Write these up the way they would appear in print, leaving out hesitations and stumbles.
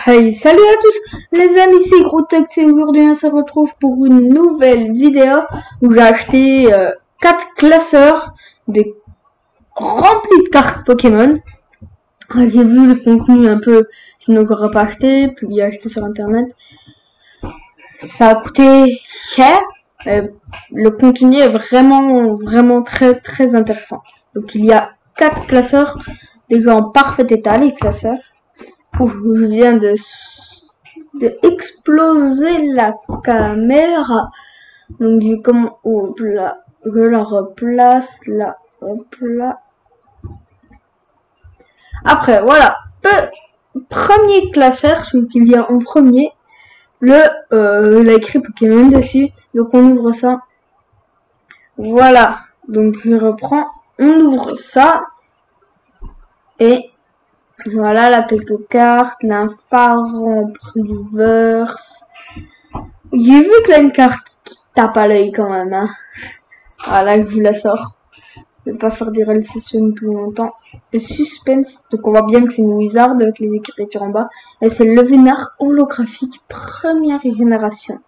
Hey, salut à tous les amis, c'est Grotex et aujourd'hui on se retrouve pour une nouvelle vidéo où j'ai acheté 4 classeurs remplis de cartes Pokémon. J'ai vu le contenu un peu, sinon j'aurais pas acheté, puis acheté sur internet. Ça a coûté cher, mais le contenu est vraiment très intéressant. Donc il y a 4 classeurs, déjà en parfait état les classeurs. Ouf, je viens de exploser la caméra. Donc du comment, hop là, je la replace là, hop là. Après voilà, premier classeur, celui qui vient en premier, il a écrit Pokémon dessus. Donc on ouvre ça. Voilà, donc je reprends, on ouvre ça et voilà, là, quelques cartes, l'Infaron Reverse. J'ai vu que là, une carte qui tape à l'œil quand même, hein. Voilà, je vous la sors. Je vais pas faire des réalisations plus longtemps. Le suspense, donc on voit bien que c'est une Wizard avec les écritures en bas. Et c'est le Levénard holographique première génération.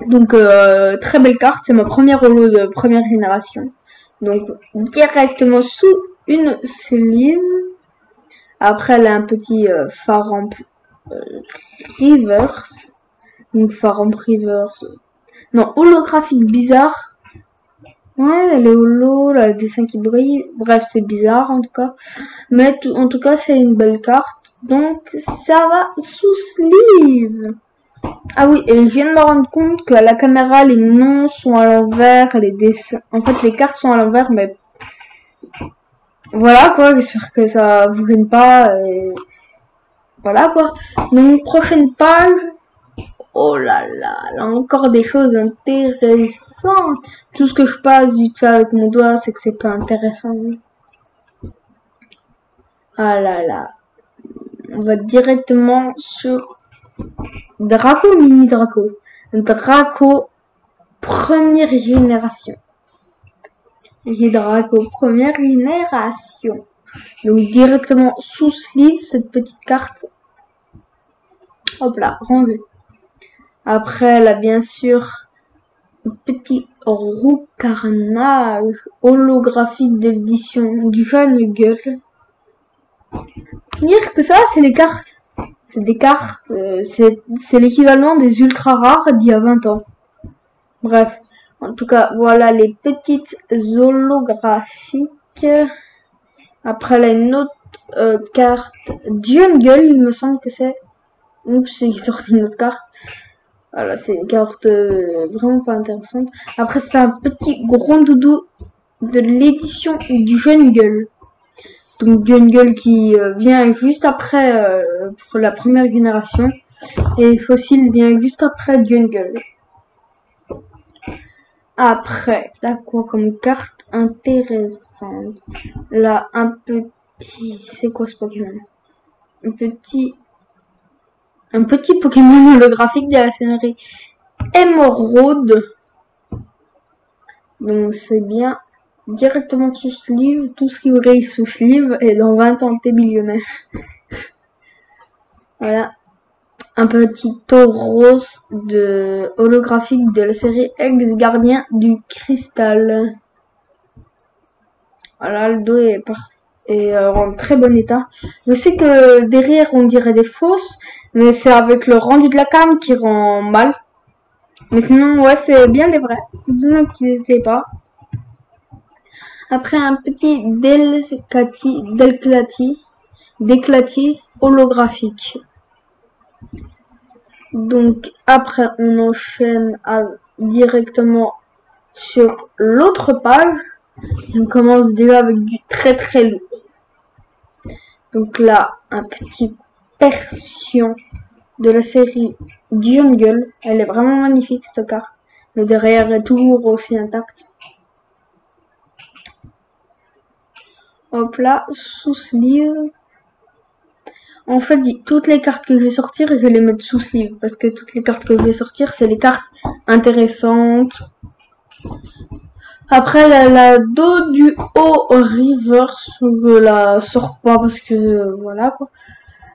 Donc, très belle carte, c'est ma première holo de première génération. Donc, directement sous une sleeve. Après, elle a un petit Faramp Reverse. Donc, Faramp Reverse. Non, holographique bizarre. Ouais, elle est holo, là, le dessin qui brille. Bref, c'est bizarre en tout cas. Mais en tout cas, c'est une belle carte. Donc, ça va sous sleeve. Ah oui, et je viens de me rendre compte qu'à la caméra, les noms sont à l'envers, les dessins. En fait, les cartes sont à l'envers, mais voilà quoi, j'espère que ça vous gêne pas. Et voilà quoi. Donc prochaine page. Oh là encore des choses intéressantes. Tout ce que je passe vite fait avec mon doigt, c'est que c'est pas intéressant. Ah là. On va directement sur Draco, mini Draco. Draco première génération. J'ai Draco première génération. Donc directement sous sleeve cette petite carte. Hop là, rangé. Après elle a bien sûr un petit roucarnage holographique de l'édition du jeune gueule. Dire que ça c'est les cartes. C'est des cartes, c'est l'équivalent des ultra rares d'il y a 20 ans. Bref. En tout cas, voilà les petites holographiques. Après, elle a une autre carte Jungle, il me semble que c'est. Oups, j'ai sorti une autre carte. Voilà, c'est une carte vraiment pas intéressante. Après, c'est un petit gros doudou de l'édition du Jungle. Donc, Jungle qui vient juste après pour la première génération. Et Fossil vient juste après Jungle. Après, là quoi comme carte intéressante. Là, un petit... C'est quoi ce Pokémon? Un petit Pokémon holographique de la série Emerald. Donc c'est bien directement sous sleeve. Tout ce qui brille sous sleeve. Et dans 20 ans, t'es millionnaire. Voilà. Un petit Tauros de holographique de la série Ex-Gardien du Cristal. Voilà, le dos est en très bon état. Je sais que derrière on dirait des fausses, mais c'est avec le rendu de la cam qui rend mal. Mais sinon, ouais, c'est bien des vrais. Ne n'utilisez pas. Après un petit Delclati holographique. Donc après on enchaîne directement sur l'autre page. On commence déjà avec du très lourd. Donc là un petit Persion de la série Jungle. Elle est vraiment magnifique cette carte. Le derrière est toujours aussi intact. Hop là, sous sleeve. En fait, toutes les cartes que je vais sortir, je vais les mettre sous sleeve. Parce que toutes les cartes que je vais sortir, c'est les cartes intéressantes. Après, la dos du haut reverse, je la sors pas parce que, voilà, quoi.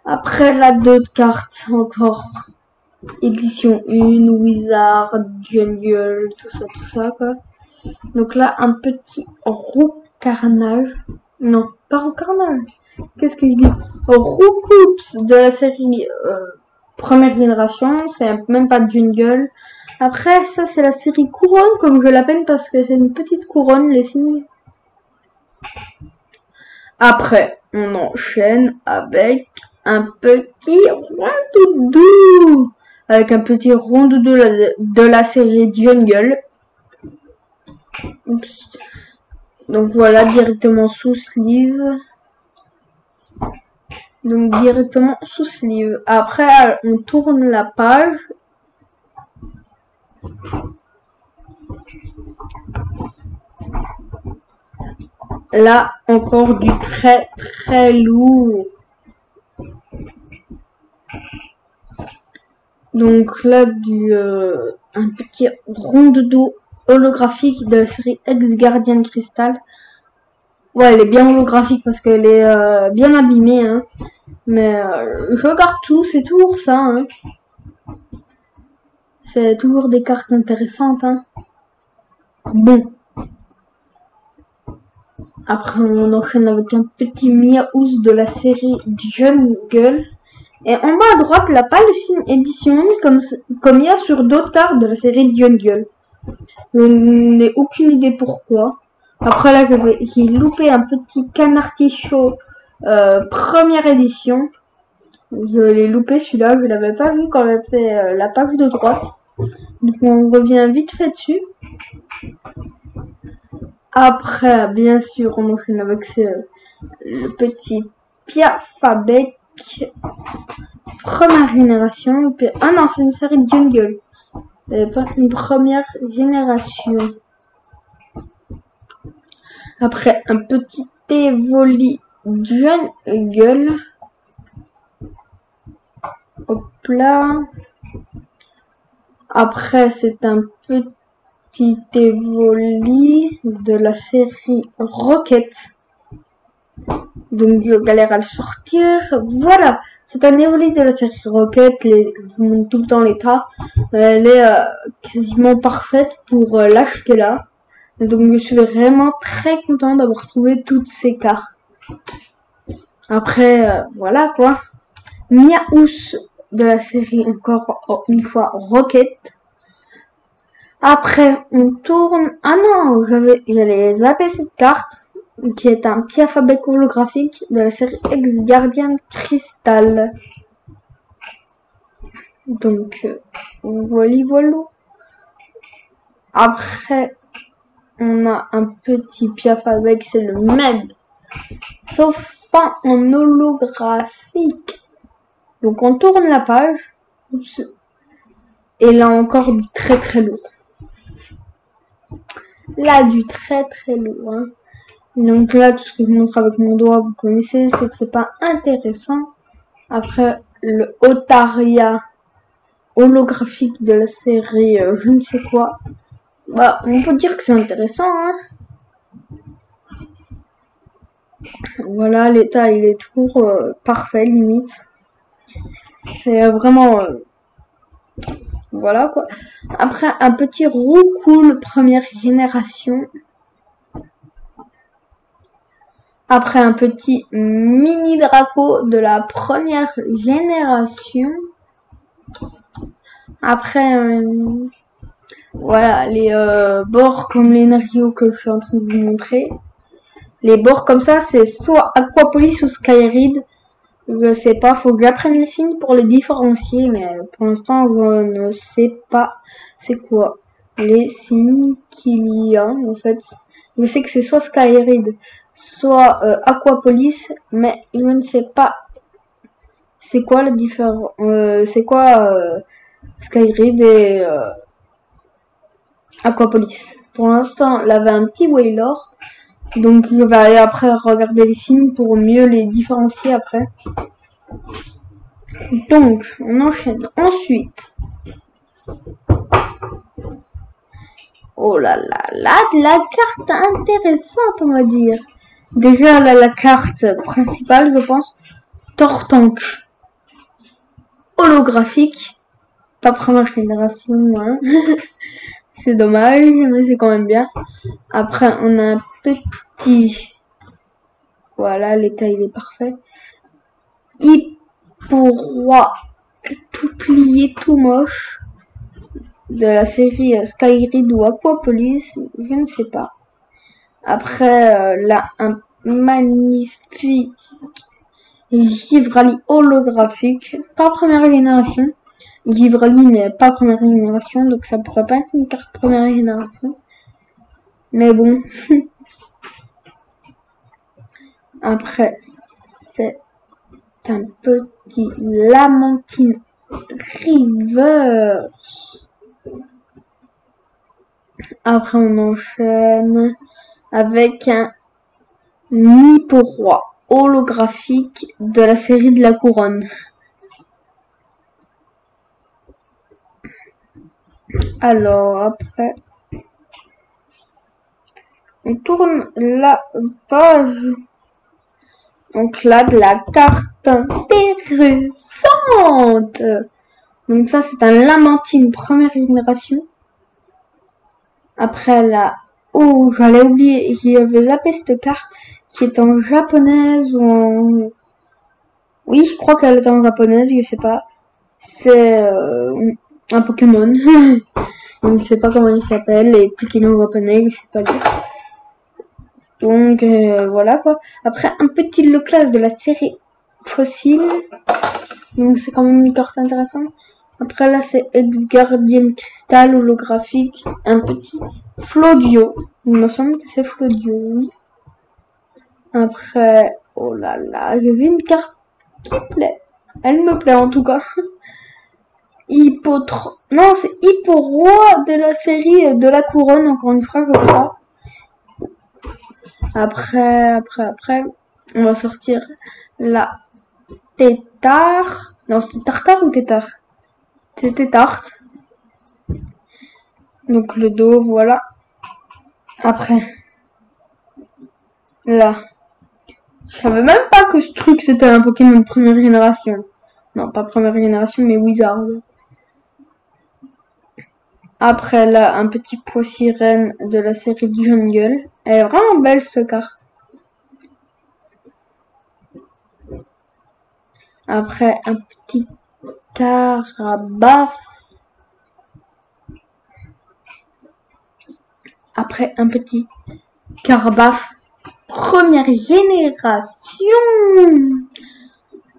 Après là, d'autres cartes encore. Édition 1, Wizard, Jungle, tout ça quoi. Donc là, un petit roux carnage. Non, pas roux carnage. Qu'est-ce que je dis? Roucoups de la série première génération. C'est même pas de Jungle. Après, ça c'est la série couronne, comme je l'appelle, parce que c'est une petite couronne, les signes. Après, on enchaîne avec un petit rondoudou. Avec un petit rondoudou de la série Jungle. Oups. Donc voilà, directement sous sleeve. Donc directement sous sleeve. Après, on tourne la page. Là, encore du très lourd. Donc là, un petit rondoudou holographique de la série Ex-Gardien Crystal. Ouais, elle est bien holographique parce qu'elle est bien abîmée, hein. Mais je garde tout, c'est toujours ça, hein. C'est toujours des cartes intéressantes, hein. Bon. Après, on enchaîne avec un petit Miaouz de la série Jungle. Et en bas à droite, là, pas le signe édition comme il y a sur d'autres cartes de la série Jungle. Je n'ai aucune idée pourquoi. Après là, j'ai loupé un petit Canartichaud première édition. Je l'ai loupé celui-là, je l'avais pas vu quand on a fait la page de droite. Donc on revient vite fait dessus. Après, bien sûr, on enchaîne avec le petit Piafabec. Première génération. Ah non, c'est une série de Jungle. C'est pas une première génération. Après, un petit Evoli Jungle. Hop là. Après, c'est un petit Evoli de la série Rocket. Donc je galère à le sortir. Voilà, c'est un Evoli de la série Rocket. Je vous montre tout le temps l'état. Elle est quasiment parfaite pour l'acheter là. Et donc je suis vraiment très content d'avoir trouvé toutes ces cartes. Après, voilà quoi. Miaouz de la série encore une fois Rocket. Après, on tourne. Ah non, j'allais zapper cette carte. Qui est un Piafabec holographique de la série Ex-Gardien Crystal. Donc, voilà. Après, on a un petit Piafabec, c'est le même. Sauf pas en holographique. Donc, on tourne la page. Oups. Et là encore, du très lourd. Là, du très lourd, hein. Donc là, tout ce que je montre avec mon doigt, vous connaissez, c'est que c'est pas intéressant. Après, le Otaria holographique de la série je ne sais quoi. Bah, on peut dire que c'est intéressant, hein. Voilà, l'état, il est toujours parfait, limite. C'est vraiment... voilà, quoi. Après, un petit Roucool première génération. Après un petit mini Draco de la première génération. Après, voilà, les bords comme l'Energio que je suis en train de vous montrer. Les bords comme ça, c'est soit Aquapolis ou Skyread. Je sais pas, faut que j'apprenne les signes pour les différencier, mais pour l'instant, je ne sais pas c'est quoi les signes qu'il y a, en fait. Je sais que c'est soit Skyread, soit Aquapolis, mais je ne sais pas c'est quoi la différence, c'est quoi Skyread et Aquapolis. Pour l'instant, elle avait un petit Wailord, donc je vais aller après regarder les signes pour mieux les différencier après. Donc, on enchaîne ensuite. Oh là là, là, de la carte intéressante, on va dire. Déjà, là, la carte principale, je pense, Tortank. holographique. Pas première génération, hein. C'est dommage, mais c'est quand même bien. Après, on a un petit... Voilà, l'état il est parfait. Hipporoi, tout plié, tout moche. De la série Skyrid ou Aquapolis, je ne sais pas. Après, là, un magnifique Givrali holographique. Pas première génération. Givrali, mais pas première génération, donc ça pourrait pas être une carte première génération. Mais bon. Après, c'est un petit Lamantine River. Après, on enchaîne avec un Hipporoi holographique de la série de la couronne. Alors, après, on tourne la page. Donc là, de la carte intéressante. Donc ça, c'est un Lamantine première génération. Après, là, oh, j'allais oublier, j'avais zappé cette carte qui est en japonaise ou en... Oui, je crois qu'elle est en japonaise, je sais pas. C'est un Pokémon. Je ne sais pas comment il s'appelle, et plus qu'il est en japonais, je sais pas lire. Donc voilà quoi. Après un petit lot classe de la série fossile. Donc c'est quand même une carte intéressante. Après là c'est Ex-Gardien Cristal holographique. Un petit Flodio. Il me semble que c'est Flodio, oui. Après, oh là là, j'ai vu une carte qui plaît. Elle me plaît en tout cas. Non, c'est Hipporoi de la série de la couronne, encore une fois je crois. Après, on va sortir la tétard. Non, c'est tartare ou tétard? C'est tétarte. Donc le dos, voilà. Après, là. Je savais même pas que ce truc c'était un Pokémon de première génération. Non, pas première génération, mais Wizard. Après, là, un petit poids sirène de la série du Jungle. Elle est vraiment belle, cette carte. Après, un petit Carabaf. Après, un petit Carabaf. Première génération.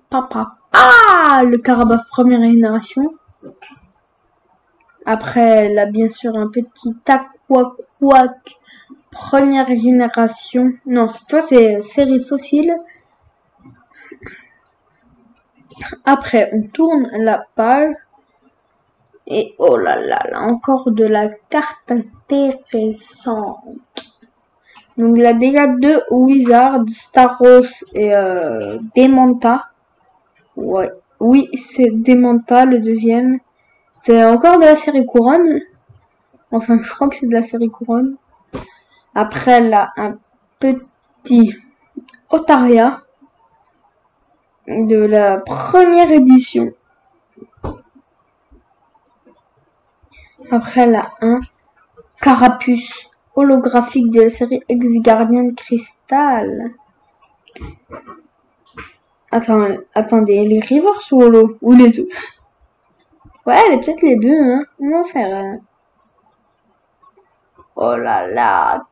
Papa. Ah, le Carabaf première génération. Après, là, bien sûr, un petit Aquaquack première génération. Non, toi, c'est série fossile. Après, on tourne la page. Et oh là là, là, encore de la carte intéressante. Donc, il a déjà deux Wizards, Staros et Demanta. Ouais. Oui, c'est Demanta, le deuxième. C'est encore de la série couronne. Enfin, je crois que c'est de la série couronne. Après, là, un petit Otaria de la première édition. Après, là, un Carapuce holographique de la série Ex-Gardien Cristal. Attendez, les reverse ou holo? Ou les deux? Ouais, elle est peut-être les deux, hein. Non, c'est rien. Oh là là.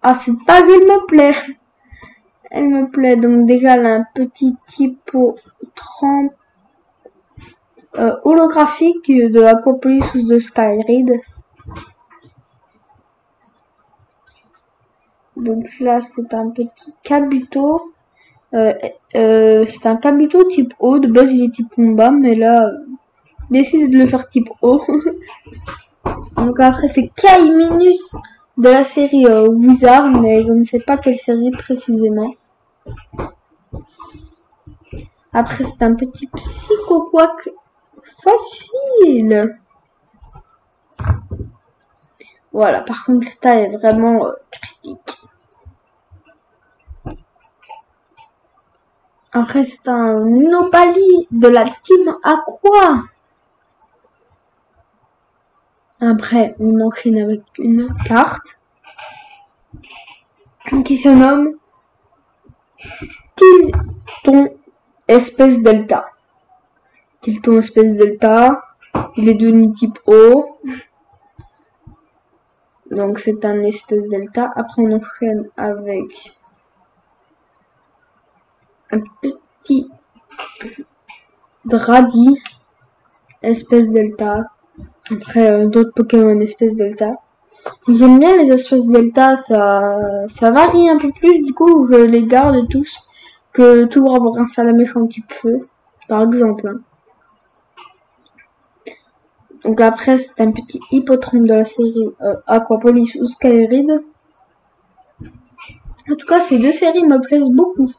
Ah, cette page, elle me plaît. Elle me plaît. Donc, déjà, elle a un petit typo 30 holographique de Aquapolis ou de Skyrid. Donc là, c'est un petit Kabuto. C'est un Kabuto type O. De base, il est type combat, mais là, décide de le faire type O. Donc après, c'est Kaiminus de la série Wizard, mais je ne sais pas quelle série précisément. Après, c'est un petit Psychoquack facile. Voilà, par contre, l'état est vraiment critique. Après, c'est un Nopali de la team Aqua. Après, on enchaîne avec une carte qui se nomme Tilton espèce delta. Tilton espèce delta. Il est de type O. Donc c'est un espèce delta. Après on enchaîne avec un petit Dradi espèce delta. Après d'autres Pokémon espèce delta. J'aime bien les espèces delta, ça varie un peu plus, du coup je les garde tous que toujours avoir un salamèche en type feu, par exemple. Donc après c'est un petit hippotrampe de la série Aquapolis ou Skyride. En tout cas ces deux séries me plaisent beaucoup.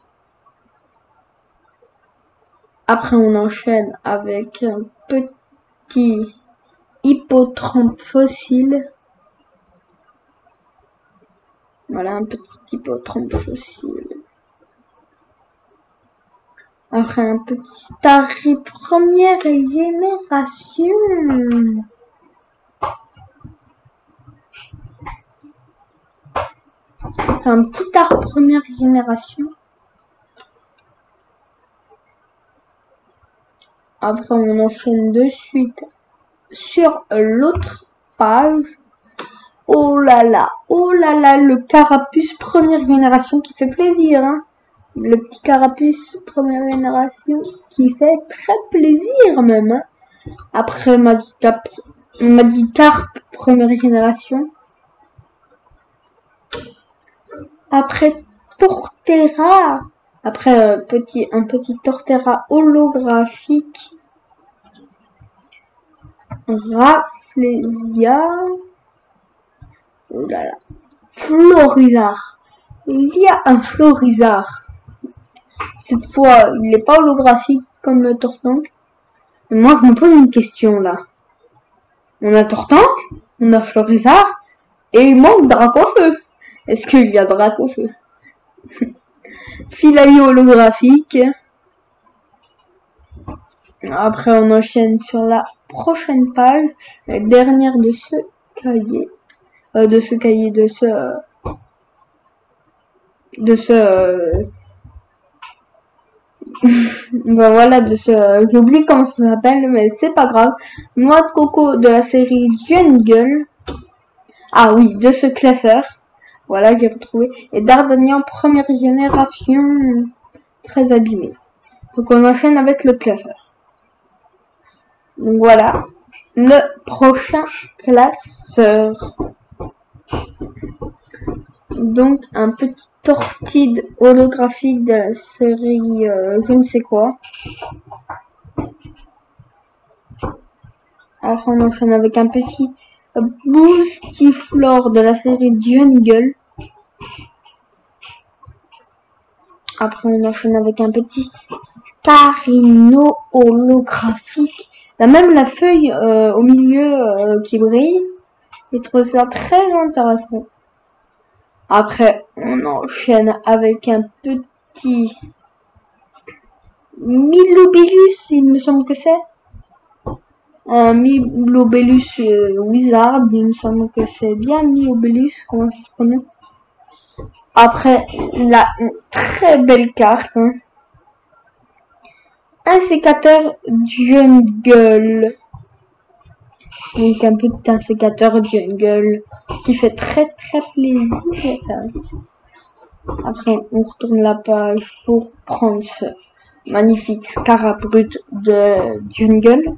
Après on enchaîne avec un petit hippotrampe fossile. Voilà un petit hippotrampe fossile. Après un petit Starry première génération. Après un petit art première génération. Après on enchaîne de suite sur l'autre page. Oh là là, le carapuce première génération qui fait plaisir, hein. Le petit carapuce première génération qui fait très plaisir même, hein. Après Magikarp première génération. Après Torterra. Après un petit Torterra holographique. Rafflesia. Oh là là. Florizard. Il y a un Florizard. Cette fois, il n'est pas holographique comme le Tortank. Moi, je me pose une question là. On a Tortank, on a Florizard, et il manque Dracofeu. Est-ce qu'il y a Dracofeu? Philaio holographique. Après, on enchaîne sur la prochaine page, la dernière de ce cahier. Ben voilà, j'oublie comment ça s'appelle, mais c'est pas grave. Noix de coco de la série Jungle. Ah oui, de ce classeur. Voilà, j'ai retrouvé. Et Dardanian première génération, très abîmé. Donc on enchaîne avec le classeur. Donc voilà, le prochain classeur. Donc un petit Tortide holographique de la série je ne sais quoi. Après on enchaîne avec un petit Boustiflore de la série Jungle. Après on enchaîne avec un petit Scarino holographique. Là même la feuille au milieu qui brille. Je trouve ça très intéressant. Après, on enchaîne avec un petit Milobellus, il me semble que c'est. Un Milobellus Wizard, il me semble que c'est bien Milobellus, comment ça se prononce. Après, là, une très belle carte. Hein. Un sécateur jungle. Donc un petit sécateur jungle qui fait très plaisir. Après on retourne la page pour prendre ce magnifique Scarabrut de jungle.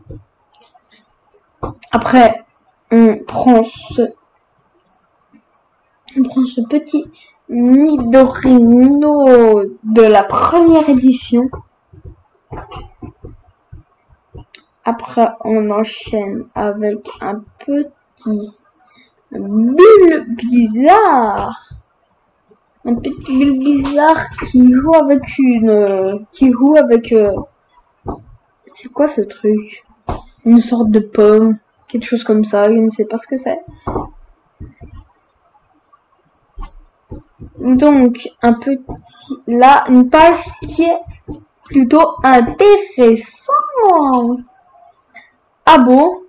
Après on prend ce petit Nidorino de la première édition. Après, on enchaîne avec un petit Bulbizarre. Un petit Bulbizarre qui joue avec c'est quoi ce truc? Une sorte de pomme, quelque chose comme ça, je ne sais pas ce que c'est. Donc, un petit, là, une page qui est plutôt intéressant. Abo,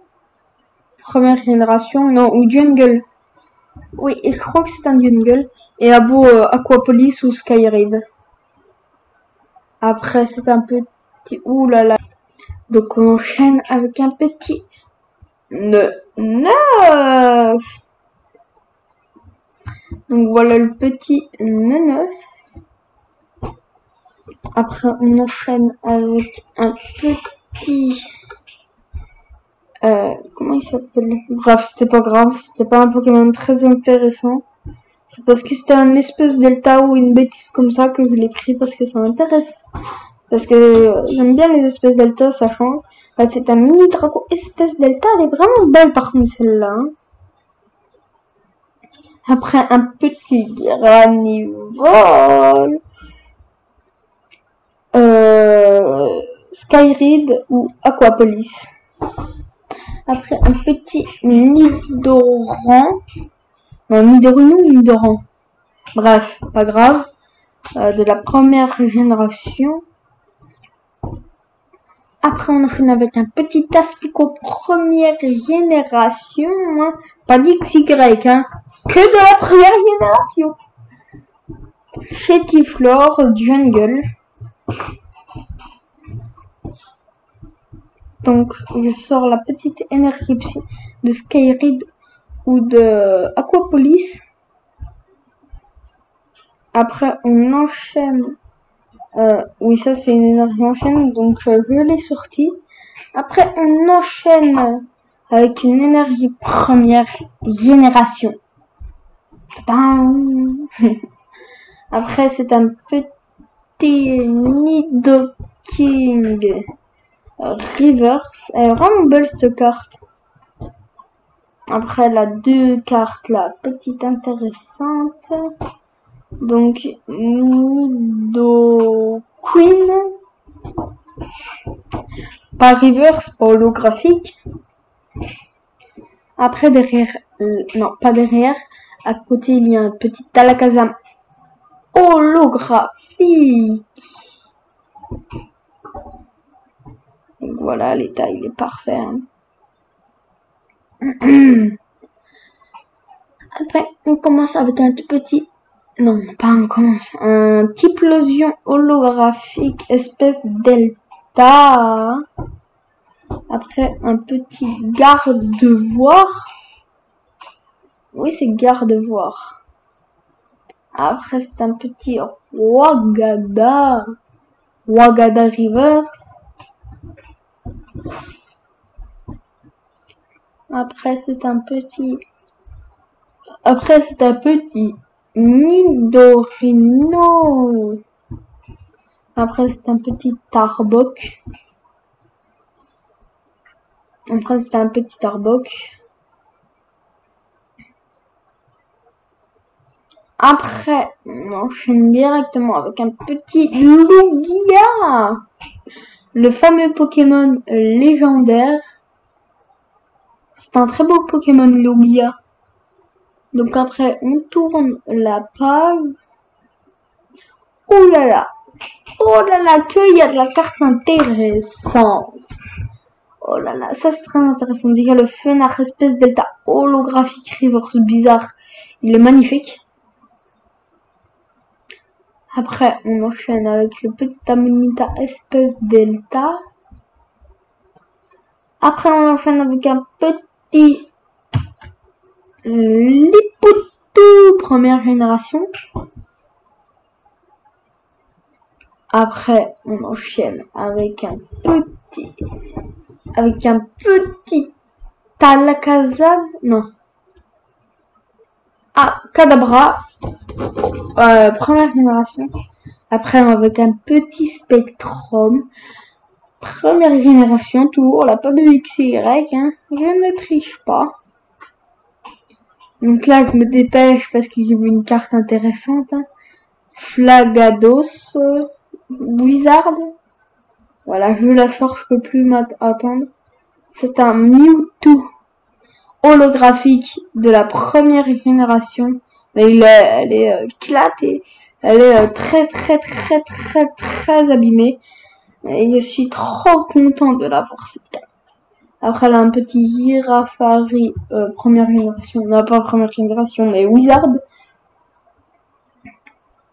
première génération, non, ou Jungle. Oui, je crois que c'est un Jungle. Et Abo, Aquapolis ou Skyride. Après, c'est un petit... Ouh là là. Donc, on enchaîne avec un petit... 9. Donc, voilà le petit 9. Après, on enchaîne avec un petit... comment il s'appelle? Bref, c'était pas grave. C'était pas un Pokémon très intéressant. C'est parce que c'était un espèce delta ou une bêtise comme ça que je l'ai pris parce que ça m'intéresse. Parce que j'aime bien les espèces delta, ça change. Là, c'est un mini dragon espèce delta. Elle est vraiment belle par contre celle-là. Hein. Après, un petit granivole. Skyride ou Aquapolis. Après, un petit Nidoran. Non, Nidoran ou Nidoran. Bref, pas grave. De la première génération. Après, on enchaîne avec un petit Aspico première génération. Hein. Pas d'XY, hein. Que de la première génération. Chétiflore Jungle. Donc, je sors la petite énergie de Skyride ou de Aquapolis. Après, on enchaîne. Oui, ça c'est une énergie en chaîne, donc je l'ai sortie. Après, on enchaîne avec une énergie première génération. Après, c'est un petit Nidoking Reverse. Elle est vraiment belle cette carte. Après, la deux cartes là, petite intéressante. Donc, Nidoqueen. Pas reverse, pas holographique. Après, derrière, non, pas derrière. À côté, il y a un petit Alakazam holographique. Donc voilà, l'état, il est parfait. Hein. Après, on commence avec un tout petit... Non, pas on commence. Un Typhlosion holographique espèce delta. Après, un petit Gardevoir. Oui, c'est Gardevoir. Après, c'est un petit Wagada. Wagada Reverse. Après, c'est un petit... Nidorino. Après, c'est un petit Arbok. Après, c'est un petit Arbok. Après, on enchaîne directement avec un petit Lugia. Le fameux Pokémon légendaire. C'est un très beau Pokémon Lugia. Donc après, on tourne la page. Oh là là. Oh là là, qu'il y a de la carte intéressante. Oh là là, ça c'est très intéressant. Déjà le Fenard espèce delta holographique reverse bizarre. Il est magnifique. Après, on enchaîne avec le petit Amonita espèce delta. Après, on enchaîne avec un petit Lipotou première génération. Après, on enchaîne avec un petit Alakazam. Non. Ah, Kadabra. Première génération. Après, avec un petit Spectrum. Première génération, toujours. Là, pas de XY. Hein. Je ne triche pas. Donc là, je me dépêche parce que j'ai vu une carte intéressante. Hein. Flagados. Wizard. Voilà, je la sors, je peux plus m'attendre. C'est un Mewtwo holographique de la première génération. Mais elle est éclatée. Elle est très abîmée. Et je suis trop content de l'avoir cette carte. Après, elle a un petit Girafari première génération. Non, pas première génération, mais Wizard.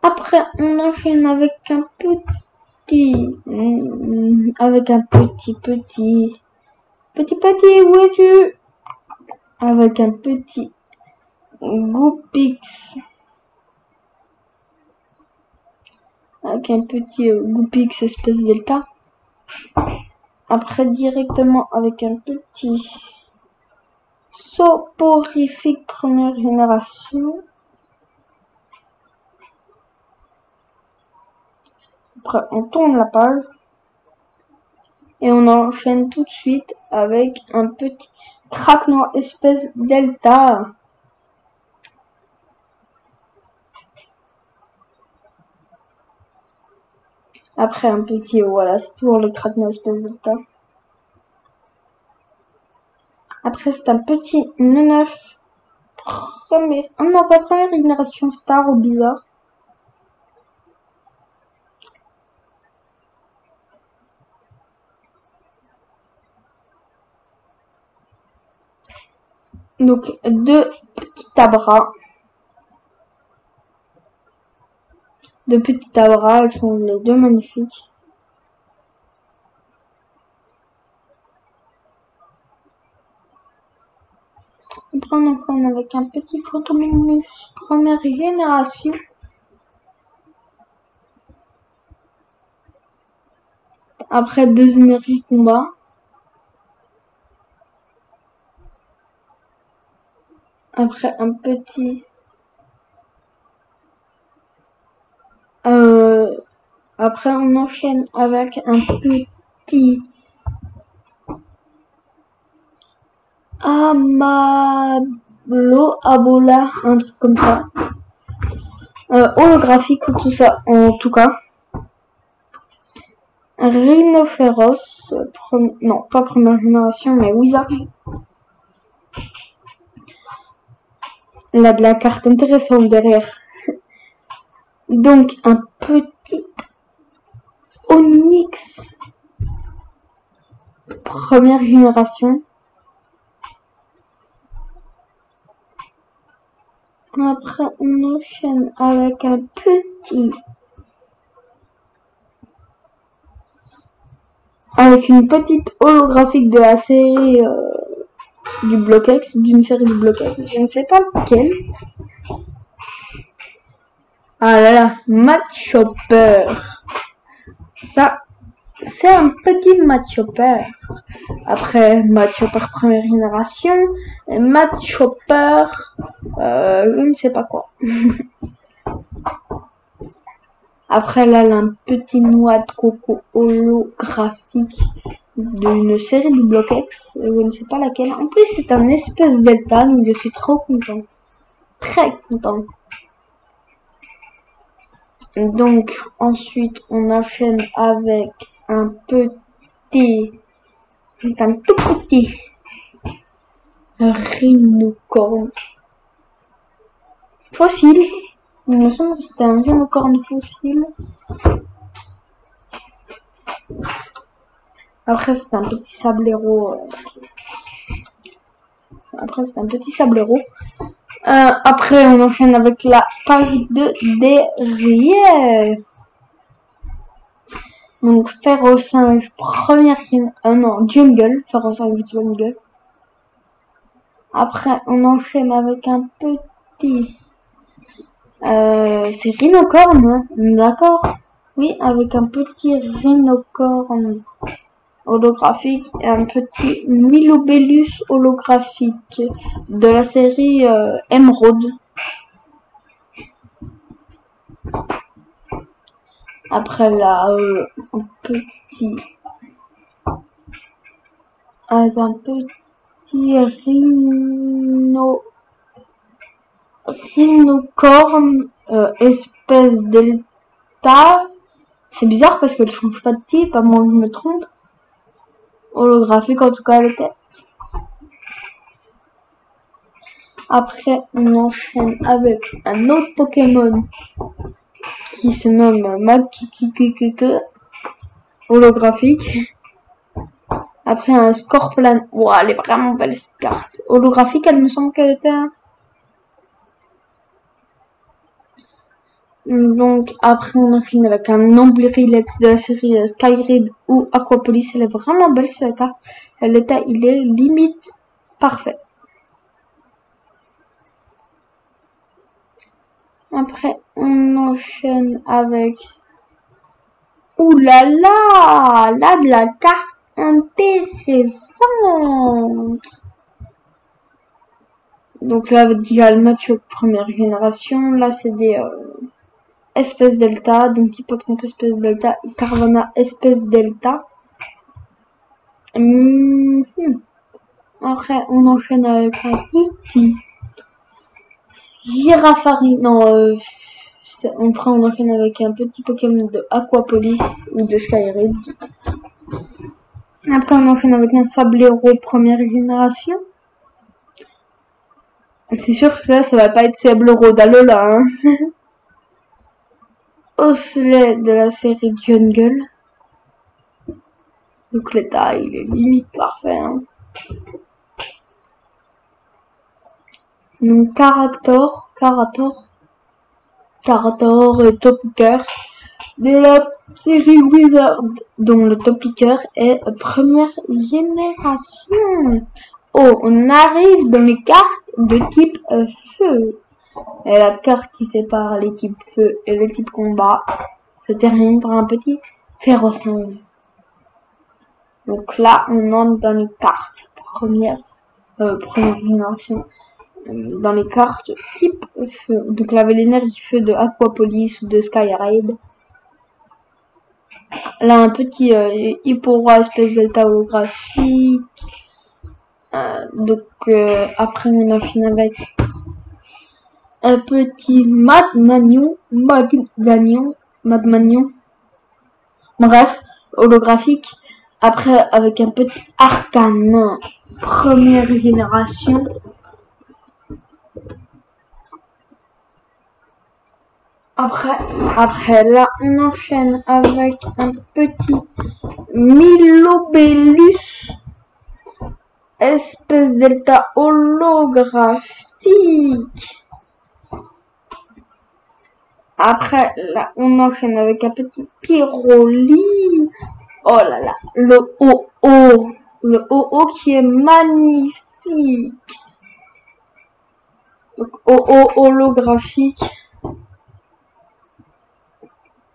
Après, on enchaîne avec un petit... avec un petit, où es-tu? Avec un petit Goopix. Avec un petit Goopix espèce delta. Après, directement avec un petit Soporifique première génération. Après, on tourne la page. Et on enchaîne tout de suite avec un petit crack noir espèce delta. Après un petit, voilà, c'est toujours le crack noir espèce delta. Après c'est un petit 9 première génération star au bizarre. Donc deux petits Abra. Deux petits Abra, elles sont les deux magnifiques. Après on enchaîne avec un petit Photominus première génération. Après deux énergies combat. Après un petit après on enchaîne avec un petit Abola, un truc comme ça. Holographique ou tout ça, en tout cas. Rhinophéros, non, pas première génération, mais Wizard. Il a de la carte intéressante derrière. Donc, un petit Onyx. Première génération. Après, on enchaîne avec un petit... avec une petite holographique de la série du Block-X, d'une série du Block-X, je ne sais pas laquelle. Ah là là, Machopper. Ça, c'est un petit Machopper. Après, Machopper première génération, Machopper, je ne sais pas quoi. Après, là, elle a un petit noix de coco holographique d'une série du Block-X, je ne sais pas laquelle. En plus, c'est un espèce delta, donc je suis trop content. Très content. Donc, ensuite, on enchaîne avec un tout petit rhinocorne fossile. Il me semble que c'était un rhinocorne fossile. Après, c'est un petit sablero. Après, on enchaîne avec la page de derrière. Donc, Férocinge, première... Jungle. Férocinge, Jungle. Après, on enchaîne avec un petit... c'est Rhinocorne, hein, d'accord? Oui, avec un petit Rhinocorne holographique et un petit Milobellus holographique de la série Emerald. Après là, un petit rhinocorne espèce delta. C'est bizarre parce qu'elle change pas de type, à moins que je me trompe. Holographique en tout cas elle était. Après on enchaîne avec un autre Pokémon qui se nomme Makikikikike. holographique. Après un Scorplan. Wow, elle est vraiment belle cette carte. Holographique, elle me semble qu'elle était. Donc après on enchaîne avec un Amblyrilette de la série Skyrid ou Aquapolis. Elle est vraiment belle cette carte. Il est limite parfait. Après on enchaîne avec... Ouh là là, là de la carte intéressante. Donc là déjà le match première génération. Là c'est des espèce delta, donc Hippotrampe espèce delta, Carvanha espèce delta. Après, on enchaîne avec un petit Girafari. Non, on enchaîne avec un petit Pokémon de Aquapolis ou de Skyrim. Après, on enchaîne avec un Sablero première génération. C'est sûr que là, ça va pas être Sablero d'Alola, hein. Osselet de la série Jungle. Donc l'état, il est limite parfait, hein. Donc Carator Topiqueur de la série Wizard, dont le Topiqueur est première génération. Oh, on arrive dans les cartes de type feu. Et la carte qui sépare les types feu et les types combat se termine par un petit Ferrosinge. Donc là, on entre dans les cartes première génération. Dans les cartes type feu. Donc là, l'énergie feu de Aquapolis ou de Skyride. Là, un petit Hippora espèce delta holographique. Donc après, on enchaîne avec un petit Madmanion. Bref, holographique. Après, avec un petit Arcanin première génération. Après là, on enchaîne avec un petit Milobellus espèce delta holographique. Après là, on enchaîne avec un petit Pyroline. Oh là là, le OO qui est magnifique. Donc OO holographique.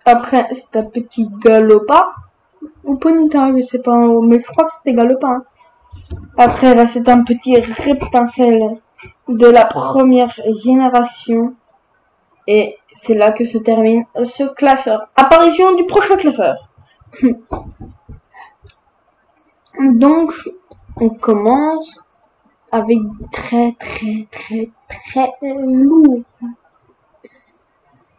Après, c'est un petit Galopin. Ou Ponyta, je sais pas, mais je crois que c'était Galopin. Après, là, c'est un petit Reptincelle de la première génération. Et c'est là que se termine ce classeur. Apparition du prochain classeur. Donc, on commence avec très lourd.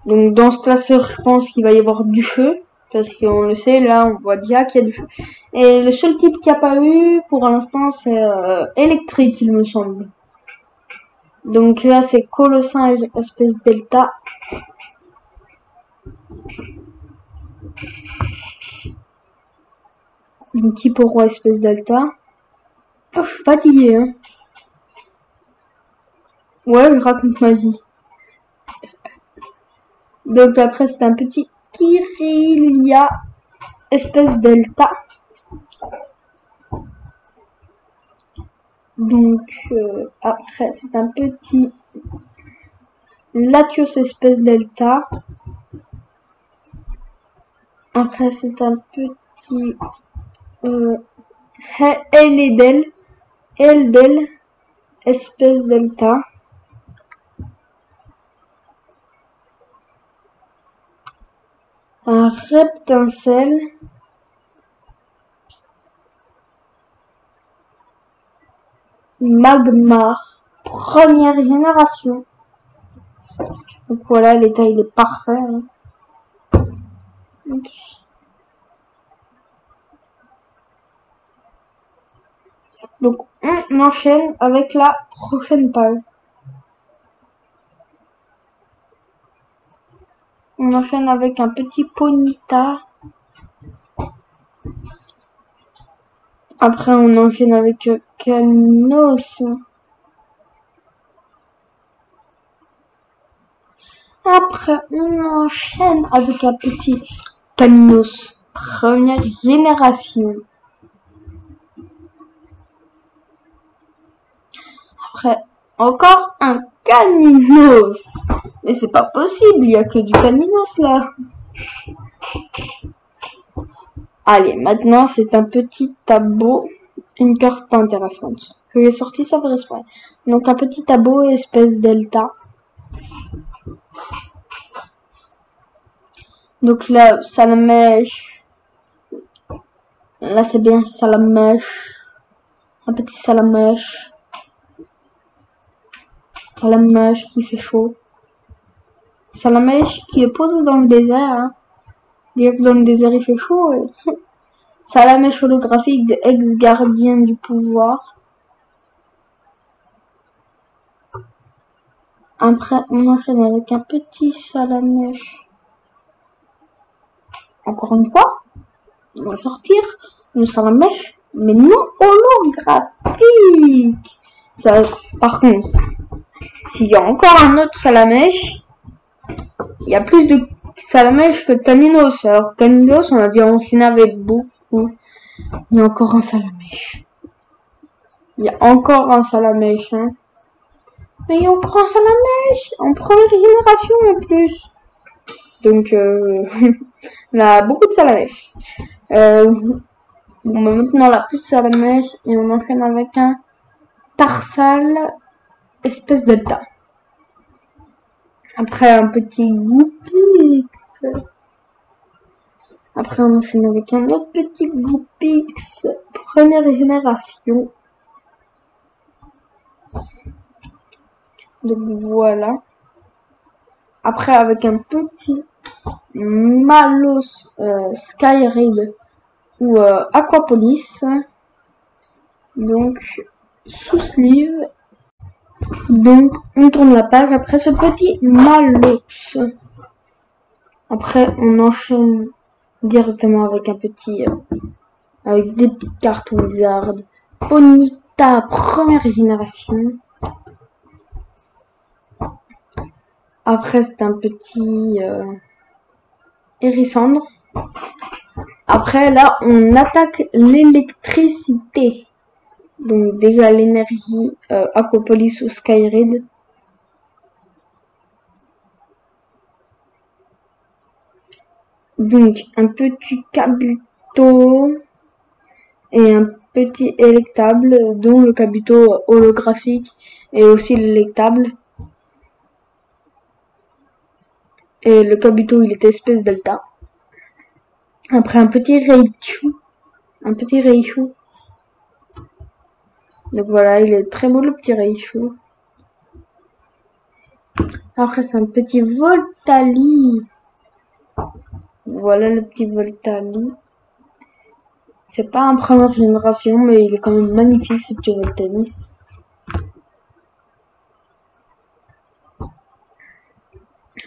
Donc dans ce classeur, je pense qu'il va y avoir du feu, parce qu'on le sait, là on voit déjà qu'il y a du feu. Et le seul type qu'il n'y a pas eu pour l'instant, c'est électrique, il me semble. Donc là c'est Colossinge espèce delta. Donc Hipporo espèce delta. Oh, je suis fatigué, hein. Ouais, je raconte ma vie. Donc après c'est un petit Kirlia espèce delta. Donc après c'est un petit Latios espèce delta. Après c'est un petit Eldel espèce delta. Un Reptincelle. Magmar première génération. Donc voilà, l'état il est parfait, hein. Donc on enchaîne avec la prochaine page. On enchaîne avec un petit Ponyta Après, on enchaîne avec Caminos. Après, on enchaîne avec un petit Caminos première génération. Après, encore un Caminos. Mais c'est pas possible, il y a que du Caminos là. Allez, maintenant c'est un petit tableau, une carte pas intéressante que j'ai sorti sans faire exprès. Donc un petit tableau espèce delta. Donc là, salamèche. Là c'est bien salamèche. Un petit salamèche. Salamèche qui fait chaud. Salamèche qui est posé dans le désert. Hein. Dire que dans le désert il fait chaud. Salamèche holographique de ex-gardien du pouvoir. Après, on enchaîne avec un petit salamèche. Encore une fois, on va sortir le salamèche, mais non holographique. Ça, par contre, s'il y a encore un autre salamèche, il y a plus de salamèche que Caninos. Alors, Caninos, on a dit enchaîner avec beaucoup. Il y a encore un salamèche. Il y a encore un salamèche, hein. Mais il y a encore un salamèche en première génération en plus. Donc, on a beaucoup de salamèches. Bon, maintenant, on a plus de salamèche et on enchaîne avec un tarsal espèce delta. Après, un petit Goupix. Après, on enchaîne avec un autre petit Goupix première génération. Donc voilà. Après avec un petit Malos Skyraid ou Aquapolis. Donc sous sleeve. Donc on tourne la page après ce petit Malos. Après on enchaîne directement avec un petit avec des petites cartes Wizard. Ponyta première génération. Après, c'est un petit Hérissandre. Après, là, on attaque l'électricité. Donc, déjà, l'énergie Aquapolis ou Skyraid. Donc, un petit Kabuto et un petit électable, dont le Kabuto holographique et aussi l'électable. Et le Kabuto, il était espèce delta. Après, un petit Raichu. Un petit Raichu. Donc voilà, il est très beau le petit Raichu. Après, c'est un petit Voltali. Voilà le petit Voltali. C'est pas un première génération, mais il est quand même magnifique ce petit Voltali.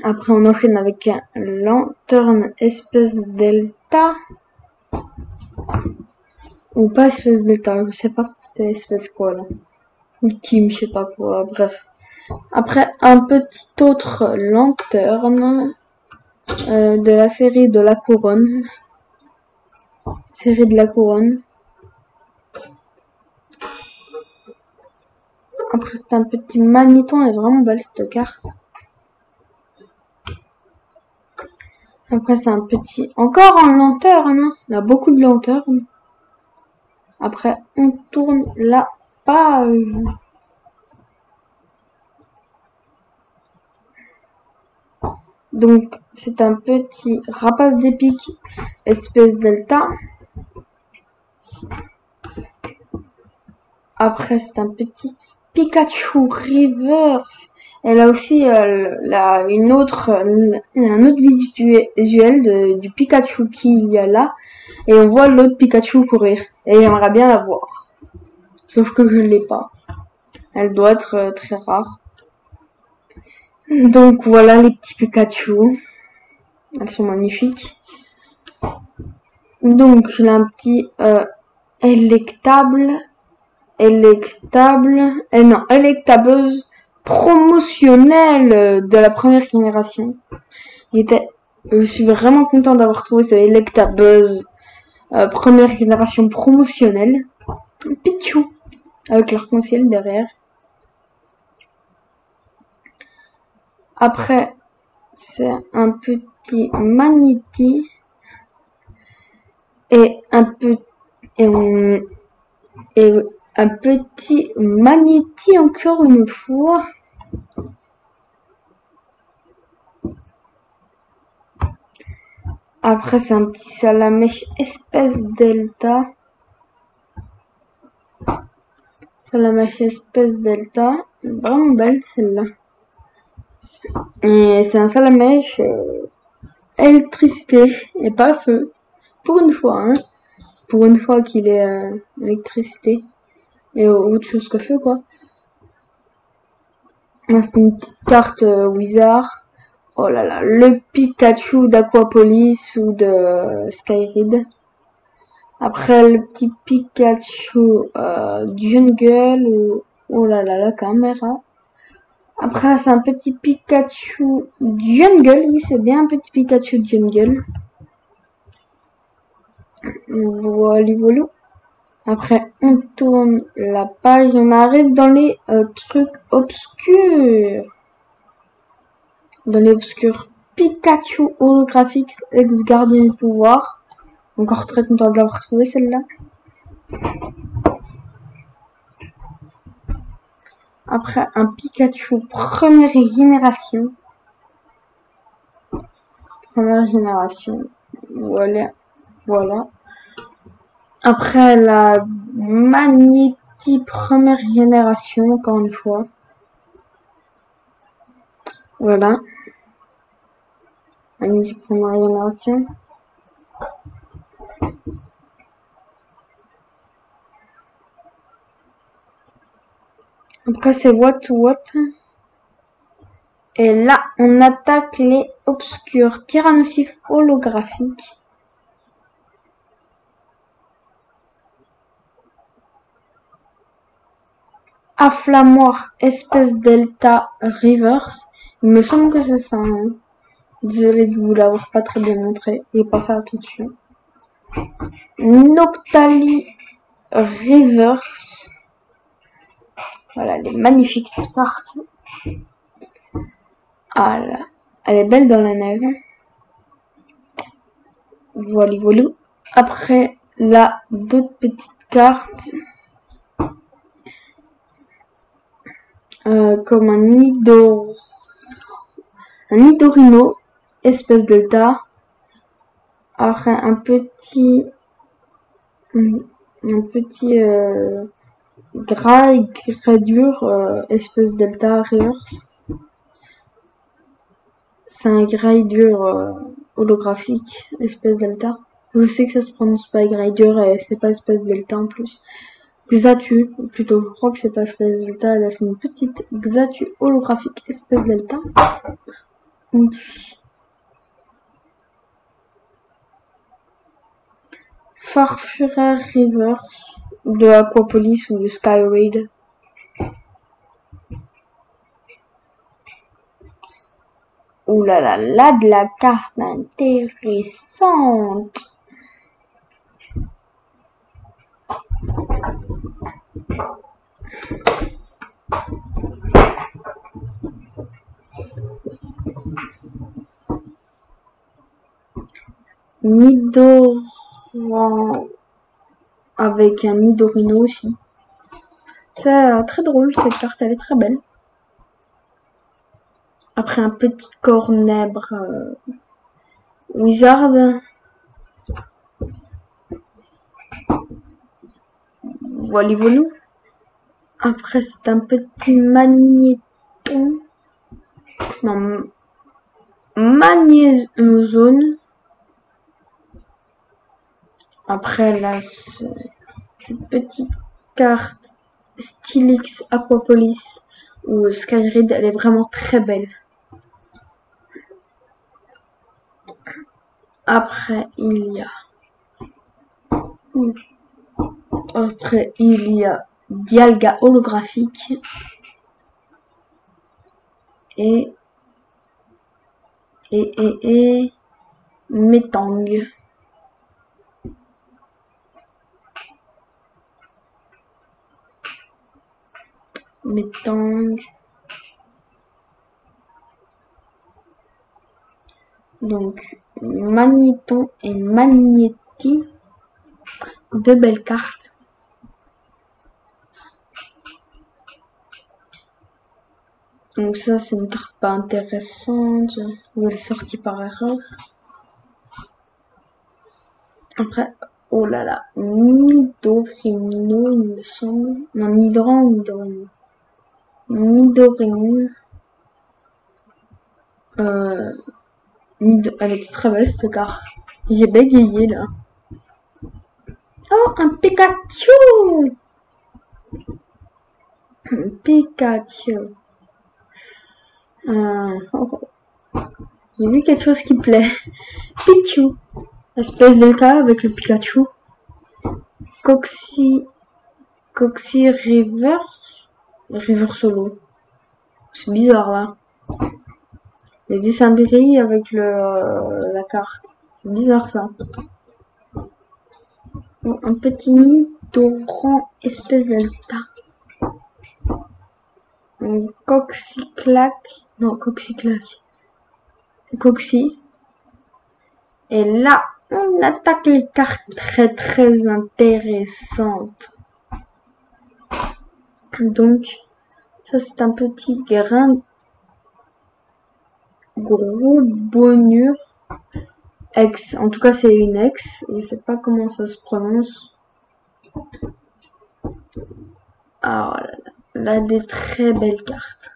Après, on enchaîne avec un Lanterne espèce delta. Ou pas espèce delta, je sais pas c'était espèce quoi là. Ultime, je sais pas quoi, bref. Après, un petit autre Lanterne de la série de la couronne. Série de la couronne. Après, c'est un petit Magnéton, elle est vraiment belle cette carte. Après, c'est un petit... Encore en lanterne, hein. Il y a beaucoup de lanterne. Après, on tourne la page. Donc, c'est un petit rapace d'épique, espèce delta. Après, c'est un petit Pikachu Reverse. Elle a aussi un autre visuel du Pikachu qu'il y a là. Et on voit l'autre Pikachu courir. Et j'aimerais bien la voir. Sauf que je ne l'ai pas. Elle doit être très rare. Donc voilà les petits Pikachu. Elles sont magnifiques. Donc là un petit électables, électabeuse promotionnelle de la première génération. Je suis vraiment content d'avoir trouvé ce électabeuse première génération promotionnelle. Pichou avec l'arc-en-ciel derrière. Après, c'est un petit Magnéti et un petit Magnéti encore une fois. Après, c'est un petit Salamèche espèce delta. Salamèche espèce delta. Vraiment belle celle-là. Et c'est un Salamèche électricité et pas feu. Pour une fois, hein. Pour une fois qu'il est électricité. Et autre chose que feu, quoi. C'est une petite carte Wizard. Oh là là, le Pikachu d'Aquapolis ou de Skyrid. Après le petit Pikachu Jungle. Oh là là, la caméra. Après c'est un petit Pikachu Jungle. Oui, c'est bien un petit Pikachu Jungle. Voilà. Après on tourne la page, on arrive dans les trucs obscurs. Dans les obscurs, Pikachu holographique ex-gardien du pouvoir. Encore très content de l'avoir trouvé celle-là. Après un Pikachu première génération. Voilà. Après la Magnéti première génération, encore une fois. Voilà. Magnéti première génération. Après c'est What. Et là, on attaque les obscurs. Tyrannosif holographique. Afflamoir espèce delta reverse. Il me semble que c'est ça. Hein. Désolé de vous l'avoir pas très bien montré et pas fait attention. Noctali reverse. Voilà, les magnifiques cartes. Ah là, elle est belle dans la neige. Voilà. Après, là, d'autres petites cartes. Comme un Nidorino, espèce delta. Après, un petit Graidure, espèce delta reverse. C'est un Graidure holographique, espèce delta. Je sais que ça se prononce pas Graidure et c'est pas espèce delta en plus. Xatu, plutôt, je crois que c'est pas espèce delta, là c'est une petite Xatu holographique espèce delta. Farfureur Reverse de Aquapolis ou de Skyrid. Ouh là là, là de la carte intéressante. Nidoran avec un Nidorino aussi. C'est très drôle cette carte, elle est très belle. Après un petit Cornèbre Wizard. Voilà. Après c'est un petit Magnéton. Non, Magnézone. Après là, cette petite carte Stylix Aquapolis ou Skyrid, elle est vraiment très belle. Après, il y a Après, il y a Dialga holographique. Et Metang. Donc, Magnéton et Magnéti. Deux belles cartes. Donc ça, c'est une carte pas intéressante. Elle est sortie par erreur. Après, oh là là, Nidorino, il me semble. Non, Nidoran ou Nidorino. Nidorino. Elle est très belle cette carte. J'ai bégayé là. Oh, un Pikachu! Un Pikachu. J'ai vu quelque chose qui plaît. Pichu. Espèce Delta avec le Pikachu. Coxy River. River Solo. C'est bizarre là. Le dessin brille avec la carte. C'est bizarre ça. Bon, un petit Nidoran espèce Delta. Coxyclac. Non, Coxyclac. Coxy. Et là, on attaque les cartes très intéressantes. Donc, ça c'est un petit grain. Gros bonheur. Ex. En tout cas, c'est une ex. Je sais pas comment ça se prononce. Ah là là. Là, des très belles cartes.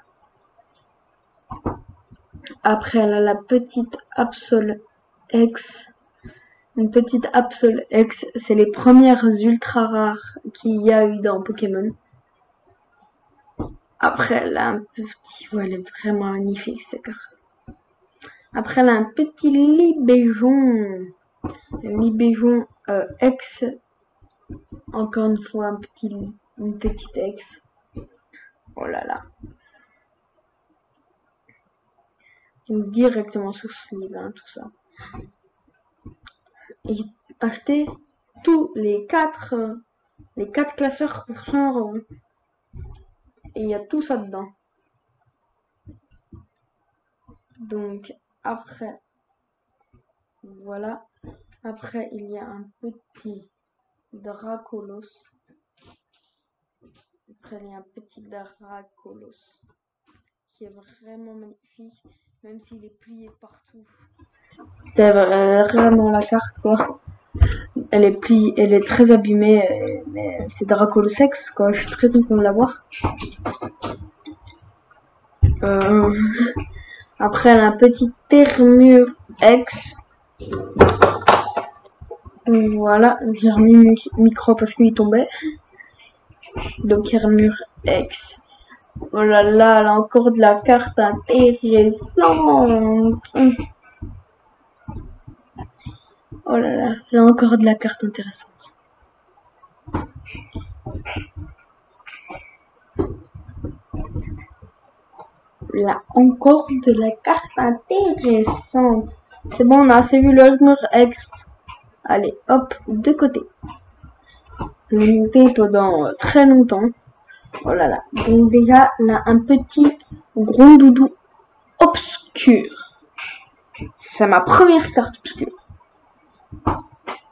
Après, elle a la petite Absol X. Une petite Absol X. C'est les premières ultra rares qu'il y a eu dans Pokémon. Après, elle a un petit... Ouais, elle est vraiment magnifique, cette carte. Après, elle a un petit Libéjon. Libéjon X. Encore une fois, une petite X. Oh là là. Donc, directement sous ce livre, hein, tout ça. Et j'ai acheté tous les quatre classeurs pour 100 €. Et il y a tout ça dedans. Donc, après, voilà. Après, il y a un petit Dracolos. Après, il y a un petit Dracolos qui est vraiment magnifique, même s'il est plié partout. C'est vraiment la carte, quoi. Elle est pliée, elle est très abîmée, mais c'est Dracolosex, quoi. Je suis très content de l'avoir. Après, elle a un petit Termure X. Voilà, j'ai remis mon micro parce qu'il tombait. Donc, Termure X. Oh là là, elle a encore de la carte intéressante. Oh là là, elle a encore de la carte intéressante. Là, encore de la carte intéressante. C'est bon, on a assez vu le Armor X. Allez, hop, de côté. Je vais noter pendant très longtemps. Oh là là. Donc déjà, là, un petit gros doudou obscur. C'est ma première carte obscure.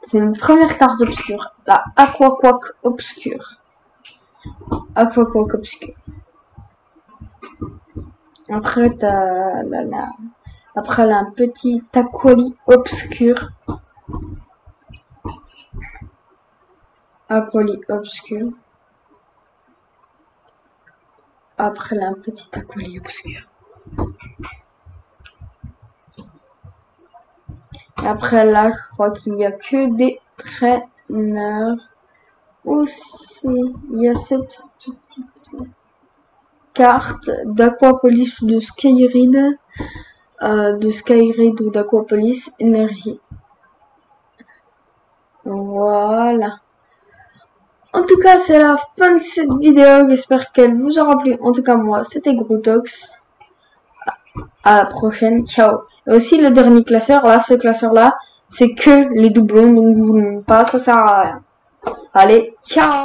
C'est une première carte obscure. La Aquaquack obscure. Aquaquack obscure. Après, après, elle a un petit Aquali obscur. Aquali obscur. Après, elle a un petit Aquali obscur. Et après, là, je crois qu'il n'y a que des traîneurs. Aussi, il y a cette petite carte d'Aquapolis de Skyrid. Ou d'Aquapolis Énergie. Voilà. en tout cas, c'est la fin de cette vidéo. J'espère qu'elle vous aura plu. En tout cas, moi, c'était Grootox. À la prochaine. Ciao. Et aussi, le dernier classeur, là, ce classeur-là, c'est que les doublons. Donc, vous ne pas, ça sert à rien. Allez, ciao.